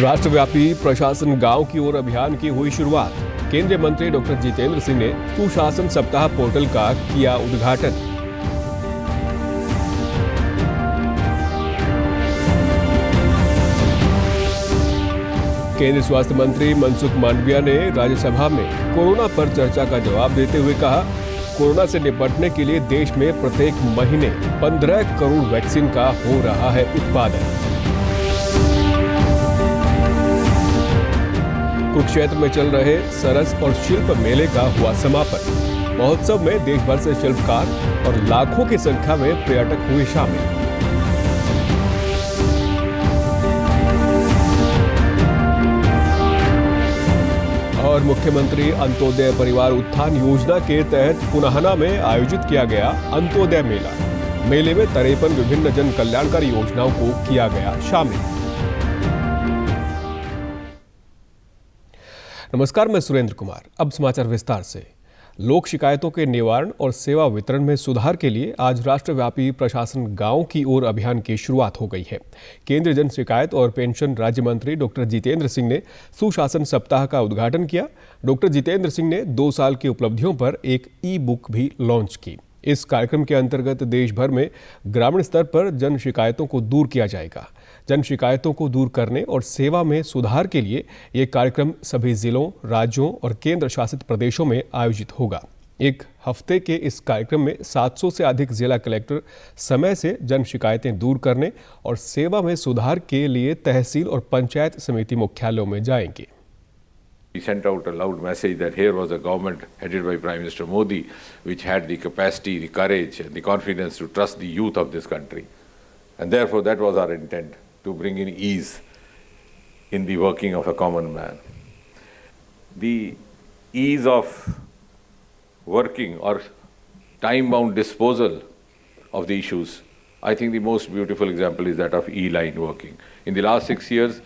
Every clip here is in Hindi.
राष्ट्रव्यापी प्रशासन गांव की ओर अभियान की हुई शुरुआत। केंद्रीय मंत्री डॉक्टर जितेंद्र सिंह ने सुशासन सप्ताह पोर्टल का किया उद्घाटन। केंद्रीय स्वास्थ्य मंत्री मनसुख मांडविया ने राज्यसभा में कोरोना पर चर्चा का जवाब देते हुए कहा, कोरोना से निपटने के लिए देश में प्रत्येक महीने 15 करोड़ वैक्सीन का हो रहा है उत्पादन। कुरुक्षेत्र में चल रहे सरस और शिल्प मेले का हुआ समापन। महोत्सव में देश भर से शिल्पकार और लाखों की संख्या में पर्यटक हुए शामिल। और मुख्यमंत्री अंत्योदय परिवार उत्थान योजना के तहत पुनाहना में आयोजित किया गया अंत्योदय मेला। मेले में 53 विभिन्न जन कल्याणकारी योजनाओं को किया गया शामिल। नमस्कार, मैं सुरेंद्र कुमार। अब समाचार विस्तार से। लोक शिकायतों के निवारण और सेवा वितरण में सुधार के लिए आज राष्ट्रव्यापी प्रशासन गांव की ओर अभियान की शुरुआत हो गई है। केंद्रीय जन शिकायत और पेंशन राज्य मंत्री डॉक्टर जितेंद्र सिंह ने सुशासन सप्ताह का उद्घाटन किया। डॉक्टर जितेंद्र सिंह ने 2 साल की उपलब्धियों पर एक ई-बुक भी लॉन्च की। इस कार्यक्रम के अंतर्गत देश भर में ग्रामीण स्तर पर जन शिकायतों को दूर किया जाएगा। जन शिकायतों को दूर करने और सेवा में सुधार के लिए ये कार्यक्रम सभी जिलों, राज्यों और केंद्र शासित प्रदेशों में आयोजित होगा। एक हफ्ते के इस कार्यक्रम में 700 से अधिक जिला कलेक्टर समय से जन शिकायतें दूर करने और सेवा में सुधार के लिए तहसील और पंचायत समिति मुख्यालयों में जाएंगे। We sent out a loud message that here was a government headed by Prime Minister Modi, which had the capacity, the courage, and the confidence to trust the youth of this country. And therefore, that was our intent, to bring in ease in the working of a common man. The ease of working or time-bound disposal of the issues, I think the most beautiful example is that of E-line working. In the last 6 years,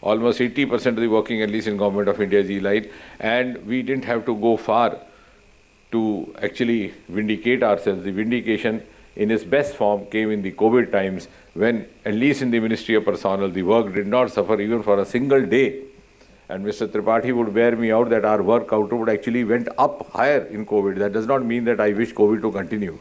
almost 80% of the working, at least in Government of India, is E-line, and we didn't have to go far to actually vindicate ourselves. The vindication in its best form came in the COVID times, when at least in the Ministry of Personnel, the work did not suffer even for a single day. And Mr. Tripathi would bear me out that our work output actually went up higher in COVID. That does not mean that I wish COVID to continue.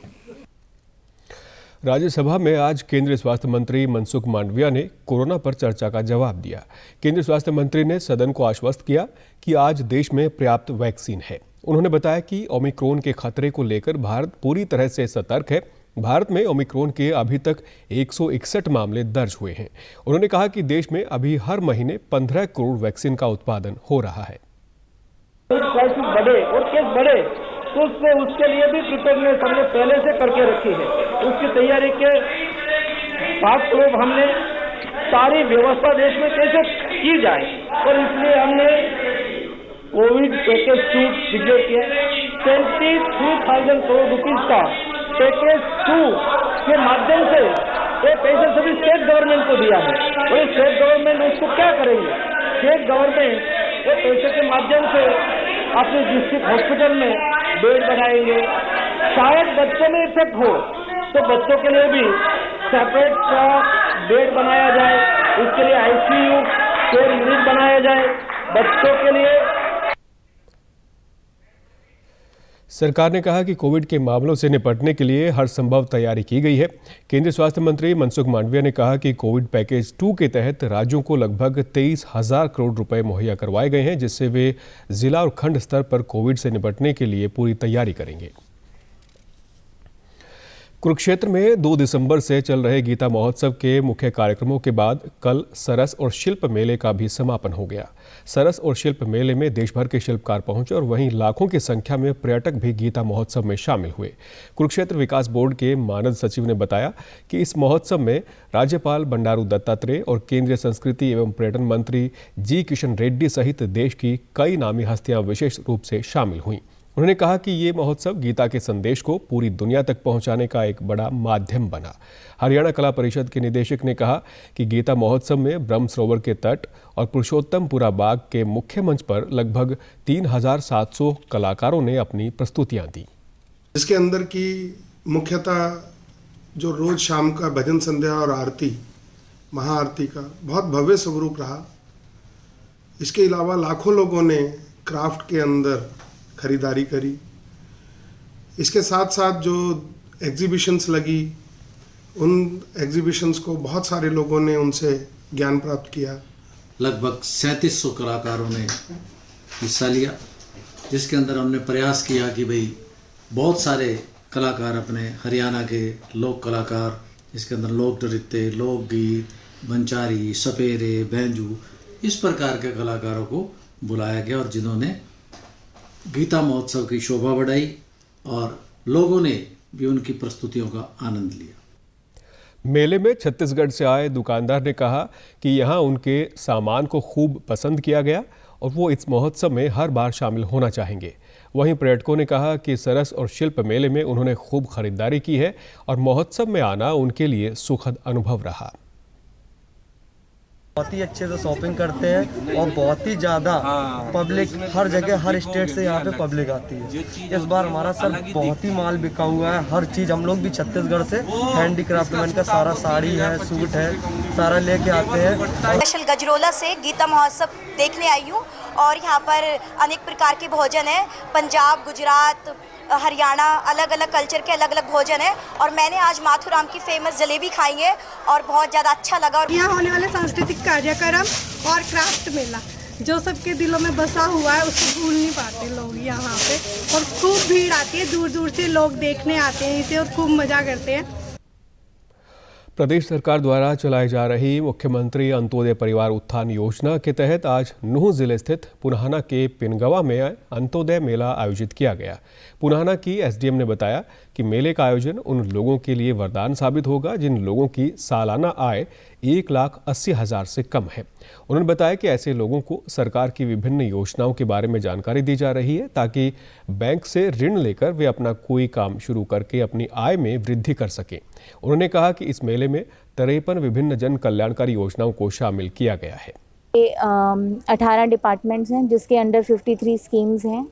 Rajya Sabha में आज केंद्रीय स्वास्थ्य मंत्री मनसुख मांडविया ने कोरोना पर चर्चा का जवाब दिया। केंद्रीय स्वास्थ्य मंत्री ने सदन को आश्वस्त किया कि आज देश में पर्याप्त वैक्सीन है। उन्होंने बताया कि ओमिक्रॉन के खतरे को लेकर भारत पूरी तरह से सतर्क है। भारत में ओमिक्रॉन के अभी तक 161 मामले दर्ज हुए हैं। उन्होंने कहा कि देश में अभी हर महीने 15 करोड़ वैक्सीन का उत्पादन हो रहा है। बढ़े और केस बढ़े तो उसके लिए भी प्रिपेयरनेस हमने पहले से करके रखी है। उसकी तैयारी के भागस्वरूप हमने सारी व्यवस्था देश में कैसे की जाए, और इसलिए हमने कोविड पैकेज 2 डिक्लेयर किया। 23,000 करोड़ रुपीज का पैकेज 2 के माध्यम से ये पैसे सभी स्टेट गवर्नमेंट को दिया है, और स्टेट गवर्नमेंट उसको क्या करेंगे? स्टेट गवर्नमेंट ये पैसे के माध्यम से अपने डिस्ट्रिक्ट हॉस्पिटल में बेड बनाएंगे। शायद बच्चों में इफेक्ट हो तो बच्चों के लिए भी सेपरेट का बेड बनाया जाए, उसके लिए आईसीयू केयर यूनिट बनाया जाए बच्चों के लिए। सरकार ने कहा कि कोविड के मामलों से निपटने के लिए हर संभव तैयारी की गई है। केंद्रीय स्वास्थ्य मंत्री मनसुख मांडविया ने कहा कि कोविड पैकेज 2 के तहत राज्यों को लगभग 23,000 करोड़ रुपए मुहैया करवाए गए हैं, जिससे वे जिला और खंड स्तर पर कोविड से निपटने के लिए पूरी तैयारी करेंगे। कुरुक्षेत्र में 2 दिसंबर से चल रहे गीता महोत्सव के मुख्य कार्यक्रमों के बाद कल सरस और शिल्प मेले का भी समापन हो गया। सरस और शिल्प मेले में देश भर के शिल्पकार पहुंचे और वहीं लाखों की संख्या में पर्यटक भी गीता महोत्सव में शामिल हुए। कुरुक्षेत्र विकास बोर्ड के मानद सचिव ने बताया कि इस महोत्सव में राज्यपाल बंडारू दत्तात्रेय और केंद्रीय संस्कृति एवं पर्यटन मंत्री जी किशन रेड्डी सहित देश की कई नामी हस्तियां विशेष रूप से शामिल हुईं। उन्होंने कहा कि ये महोत्सव गीता के संदेश को पूरी दुनिया तक पहुंचाने का एक बड़ा माध्यम बना। हरियाणा कला परिषद के निदेशक ने कहा कि गीता महोत्सव में ब्रह्म सरोवर के तट और पुरुषोत्तमपुरा बाग के मुख्य मंच पर लगभग 3,700 कलाकारों ने अपनी प्रस्तुतियां दी। इसके अंदर की मुख्यतः जो रोज शाम का भजन संध्या और आरती, महाआरती का बहुत भव्य स्वरूप रहा। इसके अलावा लाखों लोगों ने क्राफ्ट के अंदर खरीदारी करी। इसके साथ साथ जो एग्जीबिशंस लगी, उन एग्जीबिशंस को बहुत सारे लोगों ने उनसे ज्ञान प्राप्त किया। लगभग 3700 कलाकारों ने हिस्सा लिया, जिसके अंदर हमने प्रयास किया कि भाई बहुत सारे कलाकार अपने हरियाणा के लोक कलाकार, इसके अंदर लोक नृत्य, लोकगीत, बंचारी, सपेरे, बैंजू, इस प्रकार के कलाकारों को बुलाया गया और जिन्होंने गीता महोत्सव की शोभा बढ़ाई और लोगों ने भी उनकी प्रस्तुतियों का आनंद लिया। मेले में छत्तीसगढ़ से आए दुकानदार ने कहा कि यहां उनके सामान को खूब पसंद किया गया और वो इस महोत्सव में हर बार शामिल होना चाहेंगे। वहीं पर्यटकों ने कहा कि सरस और शिल्प मेले में उन्होंने खूब खरीदारी की है और महोत्सव में आना उनके लिए सुखद अनुभव रहा। बहुत ही अच्छे से शॉपिंग करते हैं और बहुत ही ज़्यादा पब्लिक हर जगह, हर स्टेट से यहाँ पे पब्लिक आती है। इस बार हमारा सर बहुत ही माल बिका हुआ है, हर चीज़ हम लोग भी छत्तीसगढ़ से हैंडीक्राफ्टमैन का सारा साड़ी है, सूट है, सारा लेके आते हैं। स्पेशल गजरोला से गीता महोत्सव देखने आई हूँ और यहाँ पर अनेक प्रकार के भोजन है, पंजाब, गुजरात, हरियाणा, अलग अलग कल्चर के अलग अलग भोजन है और मैंने आज माथुराम की फेमस जलेबी खाई है और बहुत ज़्यादा अच्छा लगा। और यहाँ होने वाले सांस्कृतिक कार्यक्रम और क्राफ्ट मेला जो सबके दिलों में बसा हुआ है उसको भूल नहीं पाते लोग यहाँ पे, और खूब भीड़ आती है, दूर दूर से लोग देखने आते हैं इसे और खूब मजा करते हैं। प्रदेश सरकार द्वारा चलाई जा रही मुख्यमंत्री अंत्योदय परिवार उत्थान योजना के तहत आज नूंह जिले स्थित पुनाहना के पिनगवा में अंत्योदय मेला आयोजित किया गया। पुनाहना की एसडीएम ने बताया कि मेले का आयोजन उन लोगों के लिए वरदान साबित होगा जिन लोगों की सालाना आय 1,80,000 से कम है। उन्होंने बताया कि ऐसे लोगों को सरकार की विभिन्न योजनाओं के बारे में जानकारी दी जा रही है ताकि बैंक से ऋण लेकर वे अपना कोई काम शुरू करके अपनी आय में वृद्धि कर सकें। उन्होंने कहा कि इस मेले में 53 विभिन्न जन कल्याणकारी योजनाओं को शामिल किया गया है। 18 डिपार्टमेंट्स हैं जिसके अंडर 53 स्कीम्स हैं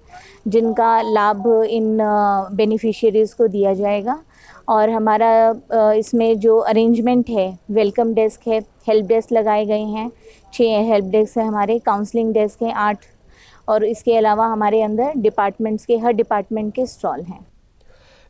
जिनका लाभ इन बेनिफिशियरीज को दिया जाएगा। और हमारा इसमें जो अरेंजमेंट है, वेलकम डेस्क है, हेल्प डेस्क लगाए गए हैं, 6 हेल्प डेस्क है, हमारे काउंसलिंग डेस्क हैं 8, और इसके अलावा हमारे अंदर डिपार्टमेंट्स के हर डिपार्टमेंट के स्टॉल हैं।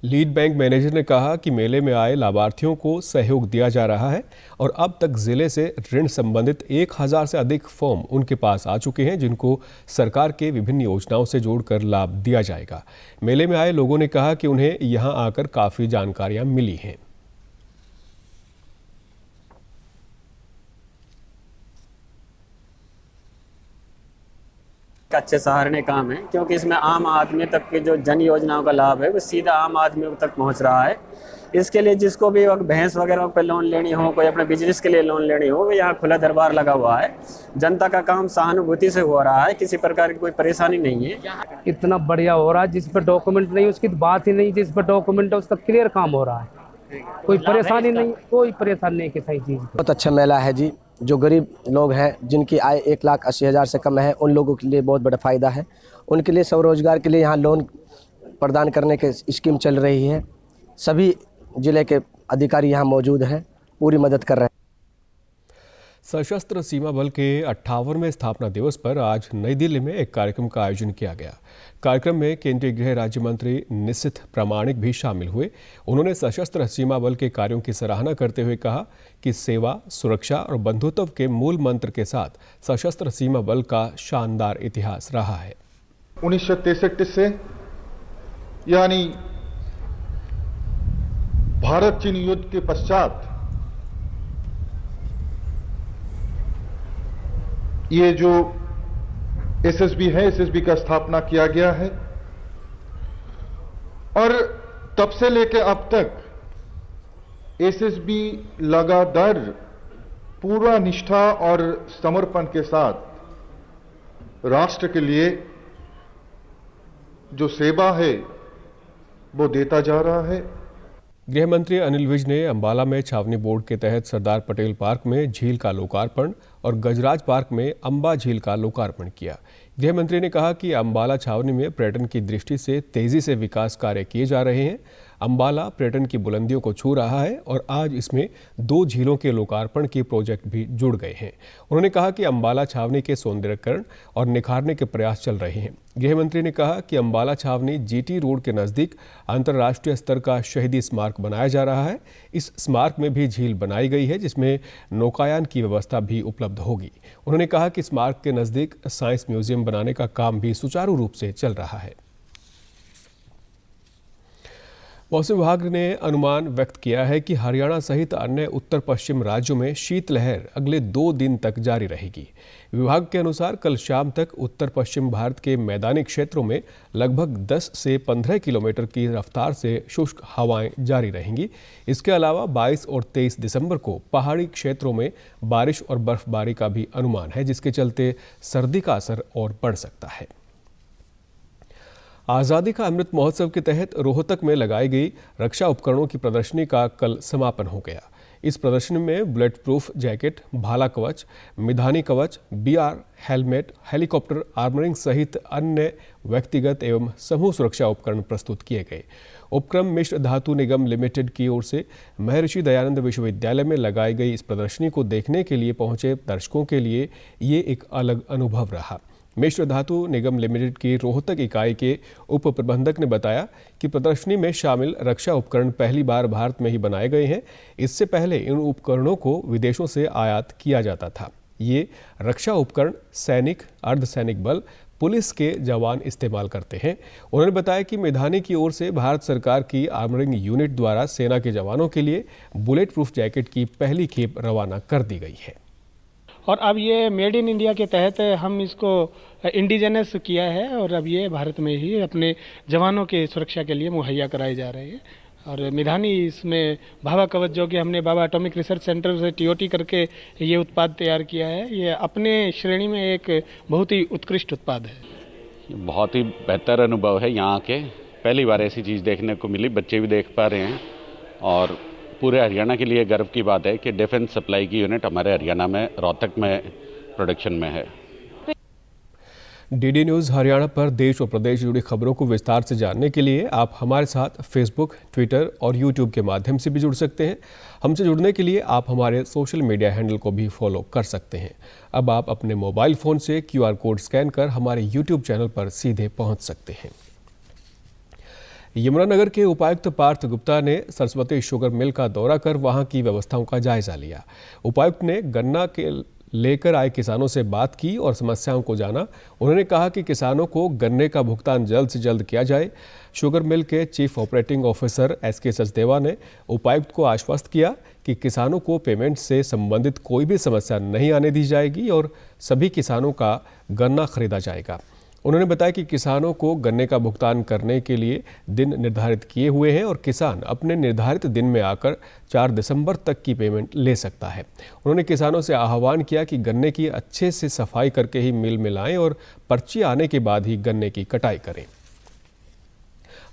लीड बैंक मैनेजर ने कहा कि मेले में आए लाभार्थियों को सहयोग दिया जा रहा है और अब तक जिले से ऋण संबंधित 1000 से अधिक फॉर्म उनके पास आ चुके हैं जिनको सरकार के विभिन्न योजनाओं से जोड़कर लाभ दिया जाएगा। मेले में आए लोगों ने कहा कि उन्हें यहां आकर काफ़ी जानकारियां मिली हैं। अच्छे सराहनीय काम है क्योंकि इसमें आम आदमी तक की जो जन योजनाओं का लाभ है वो सीधा आम आदमी तक पहुंच रहा है। इसके लिए जिसको भी भैंस वगैरह पे लोन लेनी हो, कोई अपने बिजनेस के लिए लोन लेनी हो, यहाँ खुला दरबार लगा हुआ है। जनता का काम सहानुभूति से हो रहा है, किसी प्रकार की कोई परेशानी नहीं है। इतना बढ़िया हो रहा है, जिस पर डॉक्यूमेंट नहीं उसकी बात ही नहीं, जिस पर डॉक्यूमेंट है उसका क्लियर काम हो रहा है, कोई परेशानी नहीं, कोई परेशानी नहीं किसी चीज़। बहुत अच्छा मेला है जी। जो गरीब लोग हैं जिनकी आय 1,80,000 से कम है उन लोगों के लिए बहुत बड़ा फ़ायदा है। उनके लिए स्वरोजगार के लिए यहाँ लोन प्रदान करने की स्कीम चल रही है। सभी जिले के अधिकारी यहाँ मौजूद हैं, पूरी मदद कर रहे हैं। सशस्त्र सीमा बल के 58वें स्थापना दिवस पर आज नई दिल्ली में एक कार्यक्रम का आयोजन किया गया। कार्यक्रम में केंद्रीय गृह राज्य मंत्री निशिथ प्रामाणिक भी शामिल हुए। उन्होंने सशस्त्र सीमा बल के कार्यों की सराहना करते हुए कहा कि सेवा, सुरक्षा और बंधुत्व के मूल मंत्र के साथ सशस्त्र सीमा बल का शानदार इतिहास रहा है। 1963 से यानी भारत चीन युद्ध के पश्चात ये जो एसएसबी है, एसएसबी का स्थापना किया गया है और तब से लेकर अब तक एसएसबी लगातार पूरा निष्ठा और समर्पण के साथ राष्ट्र के लिए जो सेवा है वो देता जा रहा है। गृह मंत्री अनिल विज ने अंबाला में छावनी बोर्ड के तहत सरदार पटेल पार्क में झील का लोकार्पण और गजराज पार्क में अम्बा झील का लोकार्पण किया। गृह मंत्री ने कहा कि अम्बाला छावनी में पर्यटन की दृष्टि से तेजी से विकास कार्य किए जा रहे हैं। अम्बाला पर्यटन की बुलंदियों को छू रहा है और आज इसमें 2 झीलों के लोकार्पण के प्रोजेक्ट भी जुड़ गए हैं। उन्होंने कहा कि अम्बाला छावनी के सौंदर्यीकरण और निखारने के प्रयास चल रहे हैं। गृह मंत्री ने कहा कि अम्बाला छावनी जीटी रोड के नज़दीक अंतर्राष्ट्रीय स्तर का शहीदी स्मारक बनाया जा रहा है। इस स्मारक में भी झील बनाई गई है जिसमें नौकायान की व्यवस्था भी उपलब्ध होगी। उन्होंने कहा कि स्मारक के नज़दीक साइंस म्यूजियम बनाने का काम भी सुचारू रूप से चल रहा है। मौसम विभाग ने अनुमान व्यक्त किया है कि हरियाणा सहित अन्य उत्तर पश्चिम राज्यों में शीतलहर अगले 2 दिन तक जारी रहेगी। विभाग के अनुसार कल शाम तक उत्तर पश्चिम भारत के मैदानी क्षेत्रों में लगभग 10 से 15 किलोमीटर की रफ्तार से शुष्क हवाएं जारी रहेंगी। इसके अलावा 22 और 23 दिसंबर को पहाड़ी क्षेत्रों में बारिश और बर्फबारी का भी अनुमान है, जिसके चलते सर्दी का असर और बढ़ सकता है। आज़ादी का अमृत महोत्सव के तहत रोहतक में लगाई गई रक्षा उपकरणों की प्रदर्शनी का कल समापन हो गया। इस प्रदर्शनी में बुलेट प्रूफ जैकेट, भाला कवच, मिधानी कवच, बीआर, हेलमेट, हेलीकॉप्टर आर्मरिंग सहित अन्य व्यक्तिगत एवं समूह सुरक्षा उपकरण प्रस्तुत किए गए। उपक्रम मिश्र धातु निगम लिमिटेड की ओर से महर्षि दयानंद विश्वविद्यालय में लगाई गई इस प्रदर्शनी को देखने के लिए पहुंचे दर्शकों के लिए ये एक अलग अनुभव रहा। मिश्र धातु निगम लिमिटेड की रोहतक इकाई के उप प्रबंधक ने बताया कि प्रदर्शनी में शामिल रक्षा उपकरण पहली बार भारत में ही बनाए गए हैं। इससे पहले इन उपकरणों को विदेशों से आयात किया जाता था। ये रक्षा उपकरण सैनिक, अर्धसैनिक बल, पुलिस के जवान इस्तेमाल करते हैं। उन्होंने बताया कि मिधानी की ओर से भारत सरकार की आर्मरिंग यूनिट द्वारा सेना के जवानों के लिए बुलेट प्रूफ जैकेट की पहली खेप रवाना कर दी गई है। और अब ये मेड इन इंडिया के तहत हम इसको इंडिजिनस किया है और अब ये भारत में ही अपने जवानों की सुरक्षा के लिए मुहैया कराए जा रहे हैं। और मिधानी इसमें भाभा कवच, जो कि हमने बाबा एटॉमिक रिसर्च सेंटर से टीओटी करके ये उत्पाद तैयार किया है, ये अपने श्रेणी में एक बहुत ही उत्कृष्ट उत्पाद है। बहुत ही बेहतर अनुभव है यहाँ के। पहली बार ऐसी चीज़ देखने को मिली, बच्चे भी देख पा रहे हैं और पूरे हरियाणा के लिए गर्व की बात है कि डिफेंस सप्लाई की यूनिट हमारे हरियाणा में रोहतक में प्रोडक्शन में है। डीडी न्यूज़ हरियाणा पर देश और प्रदेश से जुड़ी खबरों को विस्तार से जानने के लिए आप हमारे साथ फेसबुक, ट्विटर और यूट्यूब के माध्यम से भी जुड़ सकते हैं। हमसे जुड़ने के लिए आप हमारे सोशल मीडिया हैंडल को भी फॉलो कर सकते हैं। अब आप अपने मोबाइल फ़ोन से QR कोड स्कैन कर हमारे यूट्यूब चैनल पर सीधे पहुँच सकते हैं। यमुनानगर के उपायुक्त पार्थ गुप्ता ने सरस्वती शुगर मिल का दौरा कर वहां की व्यवस्थाओं का जायजा लिया। उपायुक्त ने गन्ना के लेकर आए किसानों से बात की और समस्याओं को जाना। उन्होंने कहा कि किसानों को गन्ने का भुगतान जल्द से जल्द किया जाए। शुगर मिल के chief operating officer SK Sachdeva ने उपायुक्त को आश्वस्त किया कि किसानों को पेमेंट से संबंधित कोई भी समस्या नहीं आने दी जाएगी और सभी किसानों का गन्ना खरीदा जाएगा। उन्होंने बताया कि किसानों को गन्ने का भुगतान करने के लिए दिन निर्धारित किए हुए हैं और किसान अपने निर्धारित दिन में आकर 4 दिसंबर तक की पेमेंट ले सकता है। उन्होंने किसानों से आह्वान किया कि गन्ने की अच्छे से सफाई करके ही मिल में लाएं और पर्ची आने के बाद ही गन्ने की कटाई करें।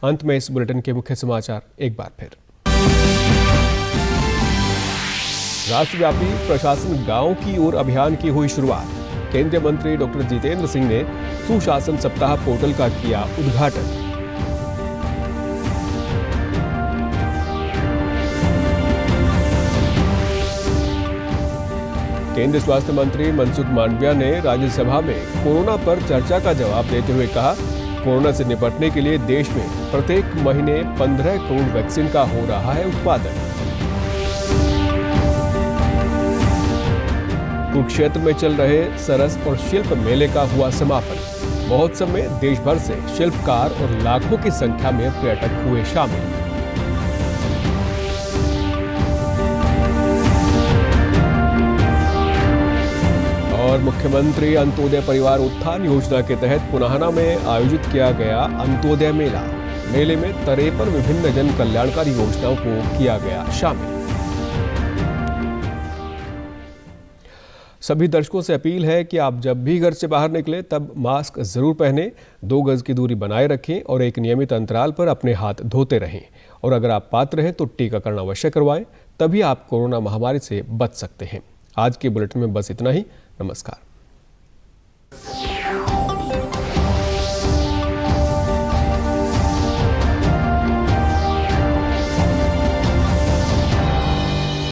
अंत में इस बुलेटिन के मुख्य समाचार एक बार फिर। राष्ट्रव्यापी प्रशासन गांव की ओर अभियान की हुई शुरुआत। केंद्रीय मंत्री डॉक्टर जितेंद्र सिंह ने सुशासन सप्ताह पोर्टल का किया उद्घाटन। केंद्रीय स्वास्थ्य मंत्री मनसुख मांडविया ने राज्यसभा में कोरोना पर चर्चा का जवाब देते हुए कहा, कोरोना से निपटने के लिए देश में प्रत्येक महीने 15 करोड़ वैक्सीन का हो रहा है उत्पादन। कुरुक्षेत्र में चल रहे सरस और शिल्प मेले का हुआ समापन। महोत्सव में देश भर से शिल्पकार और लाखों की संख्या में पर्यटक हुए शामिल। और मुख्यमंत्री अंत्योदय परिवार उत्थान योजना के तहत पुनाहना में आयोजित किया गया अंत्योदय मेला। मेले में 53 विभिन्न जन कल्याणकारी योजनाओं को किया गया शामिल। सभी दर्शकों से अपील है कि आप जब भी घर से बाहर निकलें तब मास्क जरूर पहनें, 2 गज की दूरी बनाए रखें और एक नियमित अंतराल पर अपने हाथ धोते रहें। और अगर आप पात्र हैं तो टीकाकरण अवश्य करवाएं, तभी आप कोरोना महामारी से बच सकते हैं। आज के बुलेटिन में बस इतना ही। नमस्कार।